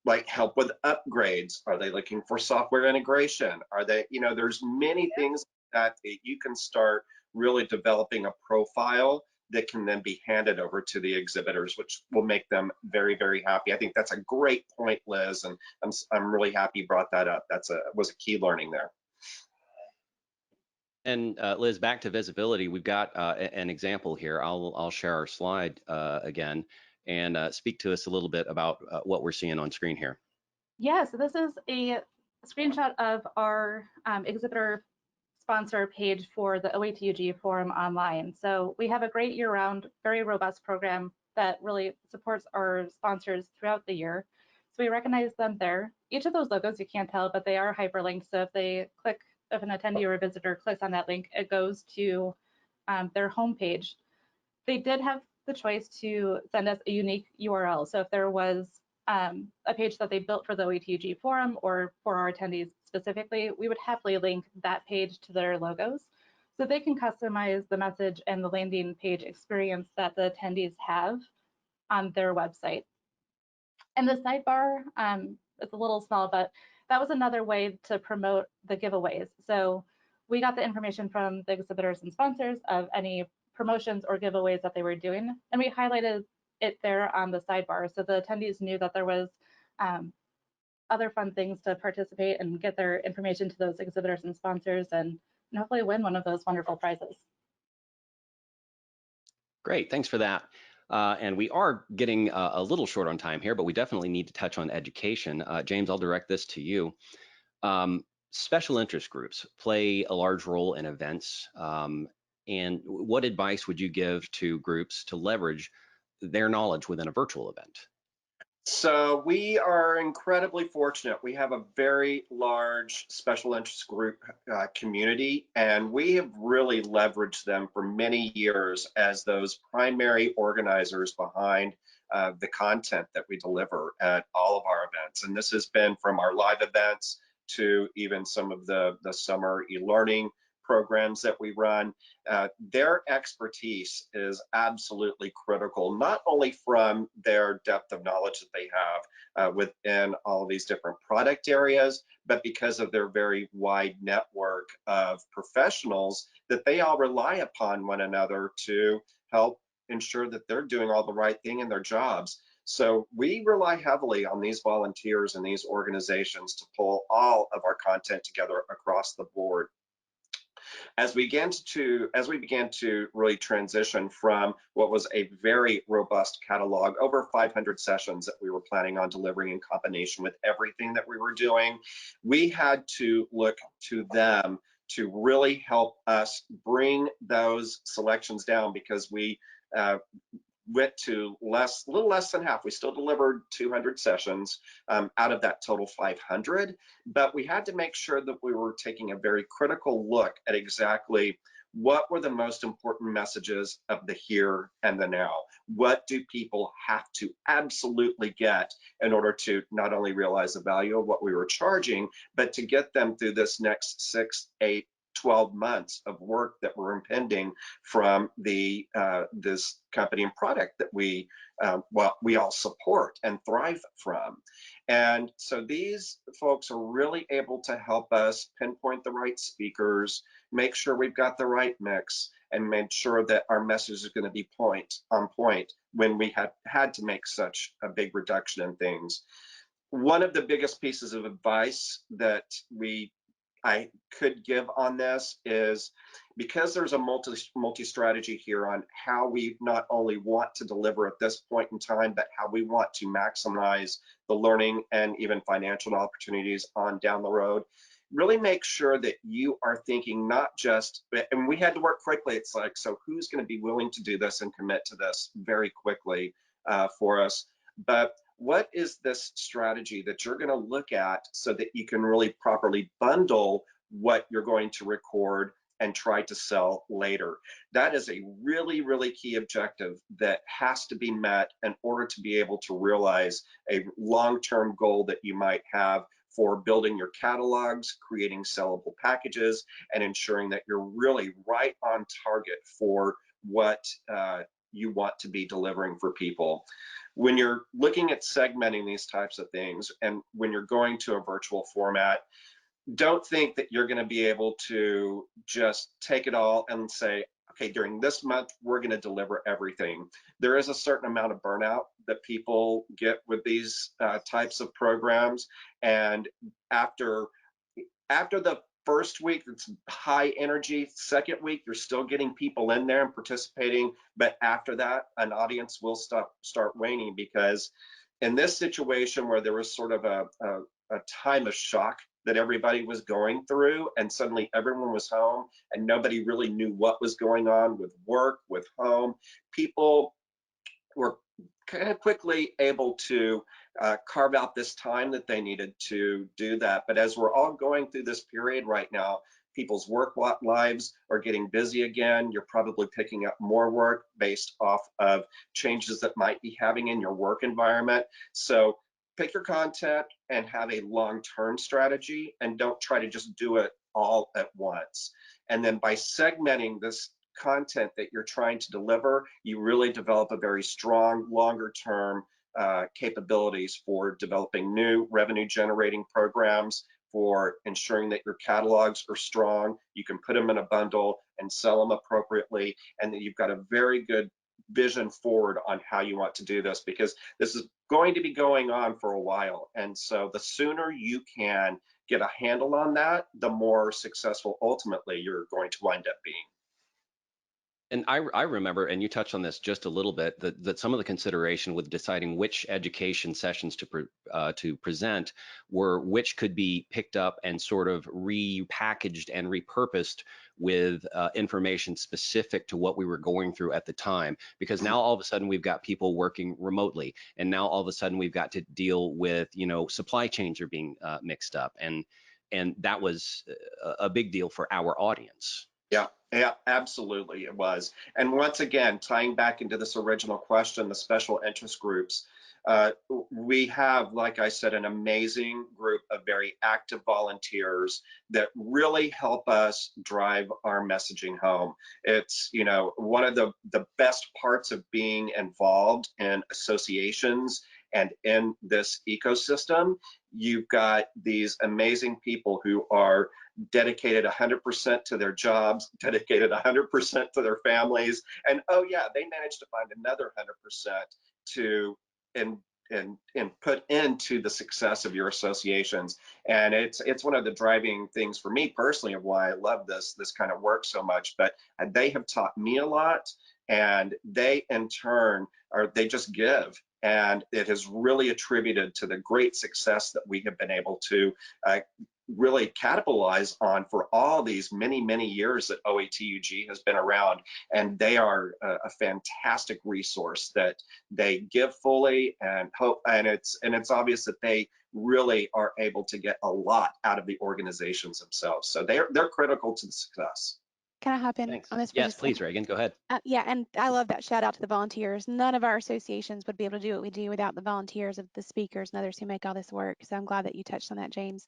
like help with upgrades? Are they looking for software integration? Are they, there's many things that you can start really developing a profile that can then be handed over to the exhibitors, which will make them very, very happy. I think that's a great point, Liz, and I'm really happy you brought that up. Was a key learning there. And Liz, back to visibility, we've got an example here. I'll share our slide again and speak to us a little bit about what we're seeing on screen here. Yeah, so this is a screenshot of our exhibitor sponsor page for the OATUG forum online. So we have a great year-round, very robust program that really supports our sponsors throughout the year. So we recognize them there. Each of those logos you can't tell, but they are hyperlinked. So if an attendee or a visitor clicks on that link, it goes to their homepage. They did have the choice to send us a unique URL. So if there was a page that they built for the OATUG forum or for our attendees specifically, we would happily link that page to their logos so they can customize the message and the landing page experience that the attendees have on their website. And the sidebar is a little small, but that was another way to promote the giveaways. So we got the information from the exhibitors and sponsors of any promotions or giveaways that they were doing, and we highlighted it there on the sidebar so the attendees knew that there was other fun things to participate and get their information to those exhibitors and sponsors and hopefully win one of those wonderful prizes. Great, thanks for that. And we are getting a little short on time here, but we definitely need to touch on education. James, I'll direct this to you. Special interest groups play a large role in events. And what advice would you give to groups to leverage their knowledge within a virtual event? So we are incredibly fortunate. We have a very large special interest group community, and we have really leveraged them for many years as those primary organizers behind the content that we deliver at all of our events. And this has been from our live events to even some of the summer e-learning programs that we run. Their expertise is absolutely critical, not only from their depth of knowledge that they have within all of these different product areas, but because of their very wide network of professionals that they all rely upon one another to help ensure that they're doing all the right thing in their jobs. So we rely heavily on these volunteers and these organizations to pull all of our content together across the board. As we began to really transition from what was a very robust catalog, over 500 sessions that we were planning on delivering in combination with everything that we were doing, we had to look to them to really help us bring those selections down, because we went to little less than half. We still delivered 200 sessions out of that total 500, but we had to make sure that we were taking a very critical look at exactly what were the most important messages of the here and the now. What do people have to absolutely get in order to not only realize the value of what we were charging, but to get them through this next 6, 8, 12 months of work that were impending from this company and product that we all support and thrive from. And so these folks are really able to help us pinpoint the right speakers, make sure we've got the right mix, and make sure that our message is going to be on point when we had to make such a big reduction in things. One of the biggest pieces of advice that I could give on this is, because there's a multi-strategy here on how we not only want to deliver at this point in time, but how we want to maximize the learning and even financial opportunities on down the road. Really make sure that you are thinking not just, and we had to work quickly. It's like, so who's going to be willing to do this and commit to this very quickly for us? But what is this strategy that you're going to look at so that you can really properly bundle what you're going to record and try to sell later? That is a really, really key objective that has to be met in order to be able to realize a long-term goal that you might have for building your catalogs, creating sellable packages, and ensuring that you're really right on target for what you want to be delivering for people. When you're looking at segmenting these types of things, and when you're going to a virtual format, don't think that you're going to be able to just take it all and say, okay, during this month, we're going to deliver everything. There is a certain amount of burnout that people get with these types of programs. And after the first week, it's high energy. Second week, you're still getting people in there and participating. But after that, an audience will start waning, because in this situation where there was sort of a time of shock that everybody was going through, and suddenly everyone was home and nobody really knew what was going on with work, with home. People were kind of quickly able to carve out this time that they needed to do that. But as we're all going through this period right now, people's work lives are getting busy again. You're probably picking up more work based off of changes that might be having in your work environment. So pick your content and have a long-term strategy, and don't try to just do it all at once. And then by segmenting this content that you're trying to deliver, you really develop a very strong, longer term capabilities for developing new revenue generating programs, for ensuring that your catalogs are strong. You can put them in a bundle and sell them appropriately, and that you've got a very good vision forward on how you want to do this, because this is going to be going on for a while. And so the sooner you can get a handle on that, the more successful ultimately you're going to wind up being. And I remember, and you touched on this just a little bit, that some of the consideration with deciding which education sessions to present were which could be picked up and sort of repackaged and repurposed with information specific to what we were going through at the time. Because now all of a sudden we've got people working remotely, and now all of a sudden we've got to deal with, supply chains are being mixed up, and that was a big deal for our audience. Yeah, yeah, absolutely it was. And once again, tying back into this original question, the special interest groups, we have, like I said, an amazing group of very active volunteers that really help us drive our messaging home. It's, one of the best parts of being involved in associations and in this ecosystem. You've got these amazing people who are dedicated 100% to their jobs, dedicated 100% to their families, and oh yeah, they managed to find another 100% to and put into the success of your associations. And it's one of the driving things for me personally of why I love this kind of work so much. But they have taught me a lot, and they in turn they just give. And it has really attributed to the great success that we have been able to really capitalize on for all these many years that OATUG has been around. And they are a fantastic resource that they give fully, and hope, and it's obvious that they really are able to get a lot out of the organizations themselves. So they're critical to the success. Can I hop in Thanks. on this for Yes, just a please, second? Reagan, go ahead. Yeah, and I love that shout out to the volunteers. None of our associations would be able to do what we do without the volunteers of the speakers and others who make all this work. So I'm glad that you touched on that, James.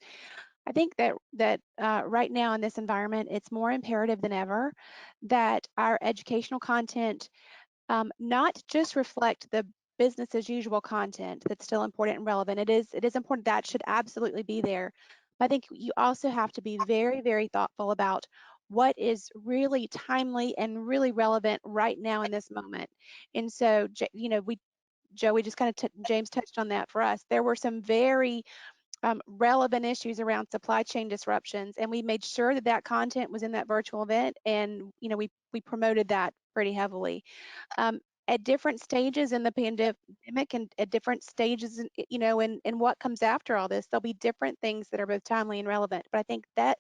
I think that right now in this environment, it's more imperative than ever that our educational content not just reflect the business as usual content that's still important and relevant. It is important, that should absolutely be there. But I think you also have to be very thoughtful about what is really timely and really relevant right now in this moment. And so, Joey just kind of James touched on that for us. There were some very relevant issues around supply chain disruptions, and we made sure that that content was in that virtual event, and we promoted that pretty heavily. At different stages in the pandemic and at different stages, in what comes after all this, there'll be different things that are both timely and relevant. But I think that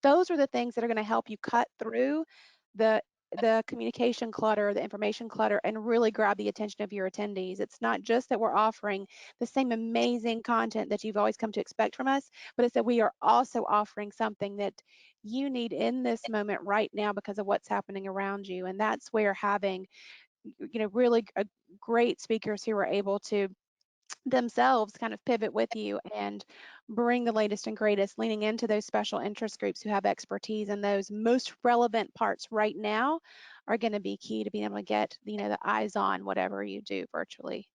those are the things that are going to help you cut through the communication clutter, the information clutter, and really grab the attention of your attendees. It's not just that we're offering the same amazing content that you've always come to expect from us, but it's that we are also offering something that you need in this moment right now because of what's happening around you. And that's where having really great speakers who are able to themselves kind of pivot with you and bring the latest and greatest, leaning into those special interest groups who have expertise in those most relevant parts right now, are going to be key to being able to get the eyes on whatever you do virtually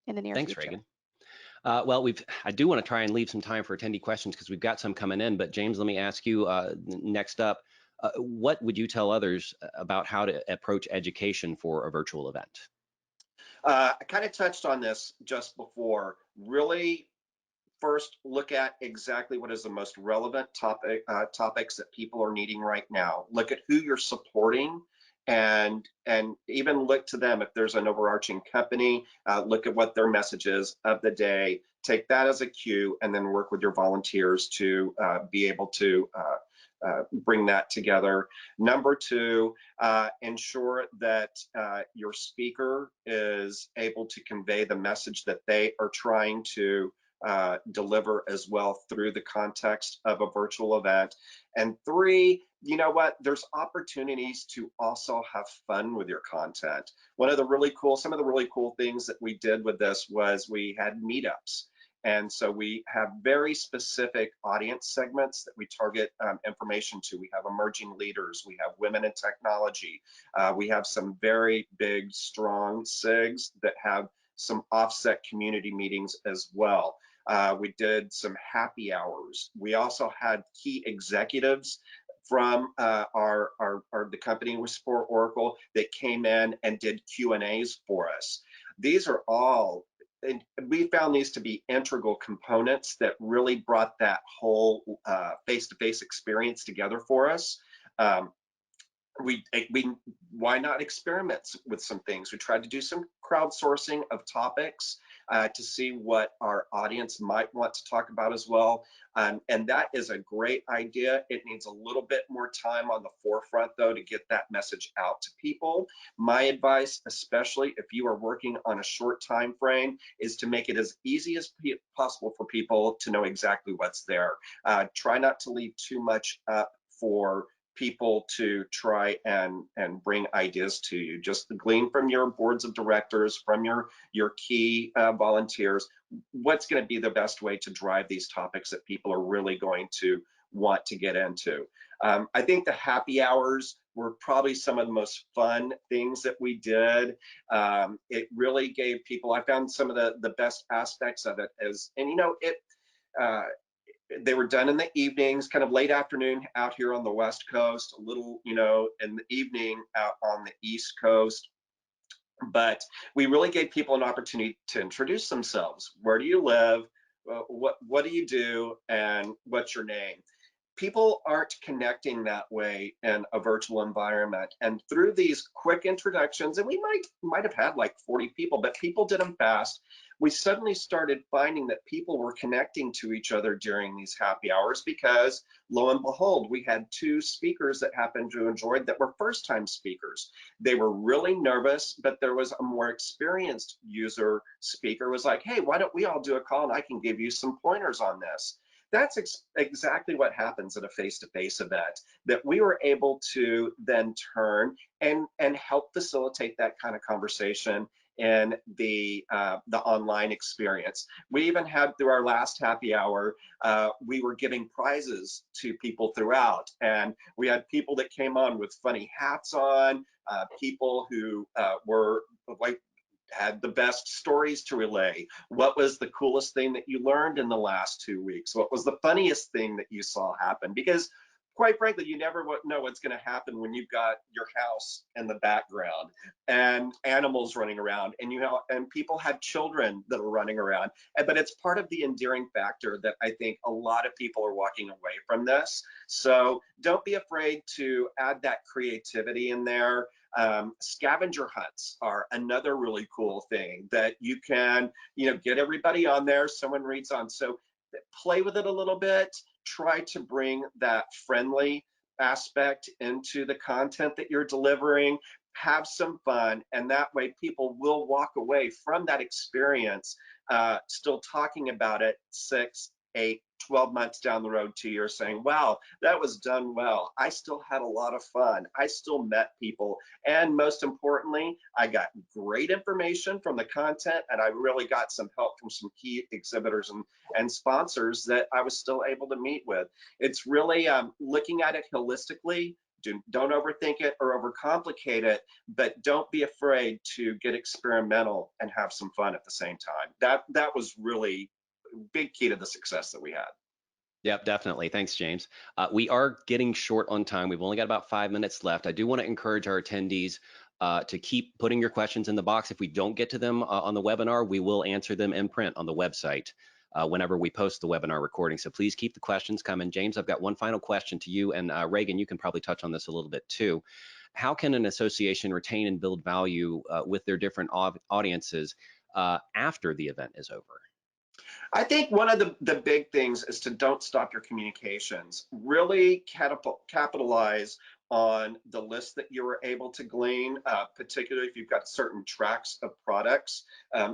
in the near Thanks, future. Reagan. Well, I do want to try and leave some time for attendee questions because we've got some coming in. But James, let me ask you next up, what would you tell others about how to approach education for a virtual event? I kind of touched on this just before. Really, first look at exactly what is the most relevant topics that people are needing right now. Look at who you're supporting and even look to them if there's an overarching company. Look at what their message is of the day. Take that as a cue, and then work with your volunteers to be able to bring that together. Number two, ensure that your speaker is able to convey the message that they are trying to deliver as well through the context of a virtual event. And three, you know what? There's opportunities to also have fun with your content. Some of the really cool things that we did with this was we had meetups. And so we have very specific audience segments that we target information to. We have emerging leaders, we have women in technology, we have some very big, strong SIGs that have some offset community meetings as well. We did some happy hours. We also had key executives from the company was for Oracle that came in and did Q&As for us. These are all, and we found these to be integral components that really brought that whole face-to-face experience together for us. Why not experiment with some things? We tried to do some crowdsourcing of topics to see what our audience might want to talk about as well. And that is a great idea. It needs a little bit more time on the forefront, though, to get that message out to people. My advice, especially if you are working on a short time frame, is to make it as easy as possible for people to know exactly what's there. Try not to leave too much up for people to try and bring ideas to you. Just glean from your boards of directors, from your key volunteers, what's going to be the best way to drive these topics that people are really going to want to get into. I think the happy hours were probably some of the most fun things that we did. It really gave people, I found some of the best aspects of it as, and you know, they were done in the evenings, kind of late afternoon out here on the West Coast, a little, you know, in the evening out on the East Coast. But we really gave people an opportunity to introduce themselves. Where do you live? What do you do? And what's your name? People aren't connecting that way in a virtual environment. And through these quick introductions, and we might have had like 40 people, but people did them fast. We suddenly started finding that people were connecting to each other during these happy hours because, lo and behold, we had two speakers that happened to enjoy that were first-time speakers. They were really nervous, but there was a more experienced user speaker who was like, hey, why don't we all do a call and I can give you some pointers on this. That's exactly what happens at a face-to-face event, that we were able to then turn and help facilitate that kind of conversation in the online experience. We even had, through our last happy hour, we were giving prizes to people throughout, and we had people that came on with funny hats on, people who were like, had the best stories to relay. What was the coolest thing that you learned in the last 2 weeks? What was the funniest thing that you saw happen? Because quite frankly, you never know what's going to happen when you've got your house in the background and animals running around, and people have children that are running around. But it's part of the endearing factor that I think a lot of people are walking away from this. So don't be afraid to add that creativity in there. Scavenger hunts are another really cool thing that you can, get everybody on there. Someone reads on. So play with it a little bit. Try to bring that friendly aspect into the content that you're delivering. Have some fun, and that way people will walk away from that experience still talking about it 6, 8, 12 months down the road, 2 years, saying, wow, that was done well. I still had a lot of fun. I still met people. And most importantly, I got great information from the content, and I really got some help from some key exhibitors and sponsors that I was still able to meet with. It's really looking at it holistically. Don't overthink it or overcomplicate it, but don't be afraid to get experimental and have some fun at the same time. That was really big key to the success that we had. Yep, definitely. Thanks, James. We are getting short on time. We've only got about 5 minutes left. I do want to encourage our attendees to keep putting your questions in the box. If we don't get to them on the webinar, we will answer them in print on the website whenever we post the webinar recording. So please keep the questions coming. James, I've got one final question to you, and Reagan, you can probably touch on this a little bit too. how can an association retain and build value with their different audiences after the event is over? I think one of the big things is to don't stop your communications. Really capitalize on the list that you were able to glean, particularly if you've got certain tracks of products.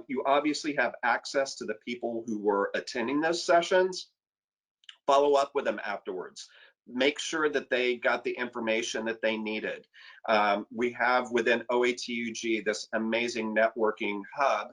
You obviously have access to the people who were attending those sessions. Follow up with them afterwards. Make sure that they got the information that they needed. We have within OATUG this amazing networking hub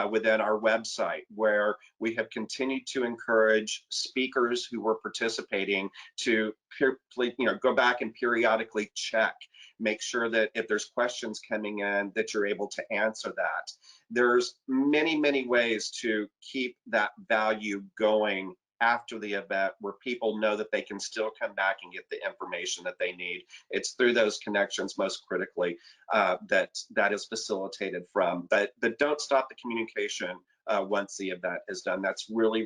within our website, where we have continued to encourage speakers who were participating to go back and periodically check, make sure that if there's questions coming in that you're able to answer that. There's many ways to keep that value going after the event, where people know that they can still come back and get the information that they need. It's through those connections, most critically, that is facilitated from. But don't stop the communication once the event is done. That's really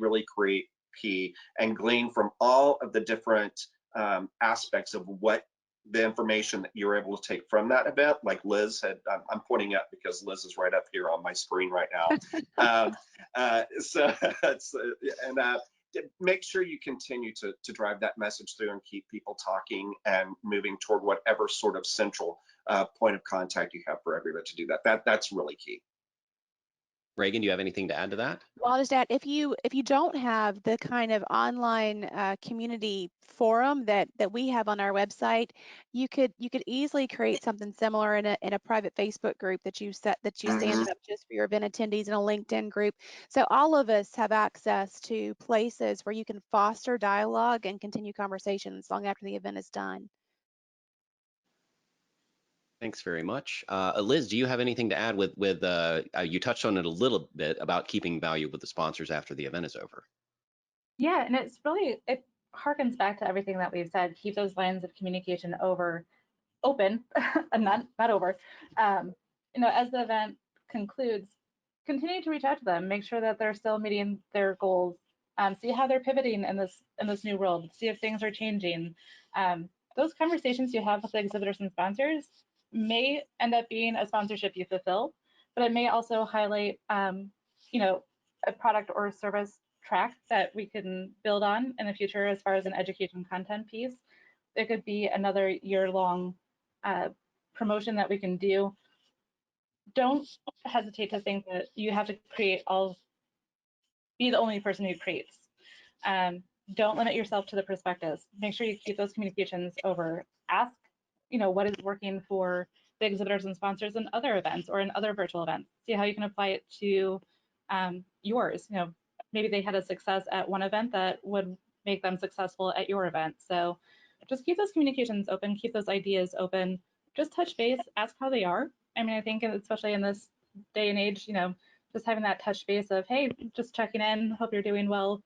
key, and glean from all of the different aspects of what the information that you're able to take from that event. Like Liz had, I'm pointing up because Liz is right up here on my screen right now. Make sure you continue to drive that message through and keep people talking and moving toward whatever sort of central point of contact you have for everybody to do that. That's really key. Reagan, do you have anything to add to that? Well, I'll just add, if you don't have the kind of online community forum that we have on our website, you could easily create something similar in a private Facebook group that you stand up just for your event attendees, in a LinkedIn group. So all of us have access to places where you can foster dialogue and continue conversations long after the event is done. Thanks very much. Liz, do you have anything to add with you touched on it a little bit about keeping value with the sponsors after the event is over? Yeah, and it harkens back to everything that we've said. Keep those lines of communication open, and not over. As the event concludes, continue to reach out to them. Make sure that they're still meeting their goals. See how they're pivoting in this new world. See if things are changing. Those conversations you have with the exhibitors and sponsors may end up being a sponsorship you fulfill, but it may also highlight, a product or service track that we can build on in the future as far as an education content piece. It could be another year-long promotion that we can do. Don't hesitate to think that you have to be the only person who creates. Don't limit yourself to the prospectus. Make sure you keep those communications over. Ask, what is working for the exhibitors and sponsors in other events or in other virtual events. See how you can apply it to yours. Maybe they had a success at one event that would make them successful at your event. So just keep those communications open, keep those ideas open, just touch base, ask how they are. I mean, I think especially in this day and age, just having that touch base of, hey, just checking in, hope you're doing well,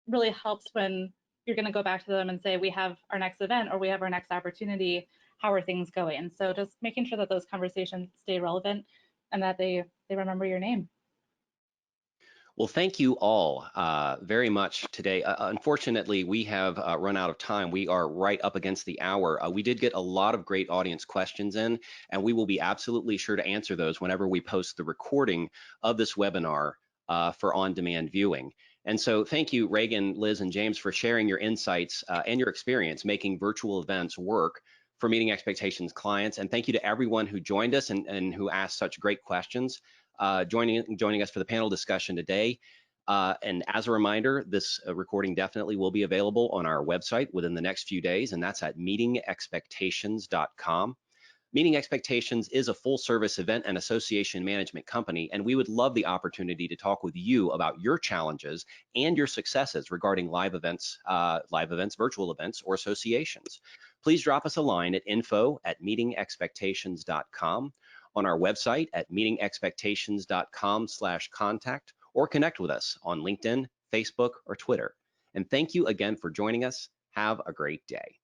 really helps when you're going to go back to them and say, we have our next event or we have our next opportunity. How are things going? So just making sure that those conversations stay relevant and that they remember your name. Well, thank you all very much today. Unfortunately, we have run out of time. We are right up against the hour. We did get a lot of great audience questions in, and we will be absolutely sure to answer those whenever we post the recording of this webinar for on-demand viewing. And so thank you, Reagan, Liz, and James, for sharing your insights and your experience making virtual events work for Meeting Expectations clients. And thank you to everyone who joined us and who asked such great questions. Joining us for the panel discussion today. And as a reminder, this recording definitely will be available on our website within the next few days, and that's at meetingexpectations.com. Meeting Expectations is a full-service event and association management company, and we would love the opportunity to talk with you about your challenges and your successes regarding live events, virtual events, or associations. Please drop us a line at info@meetingexpectations.com, on our website at meetingexpectations.com/contact, or connect with us on LinkedIn, Facebook, or Twitter. And thank you again for joining us. Have a great day.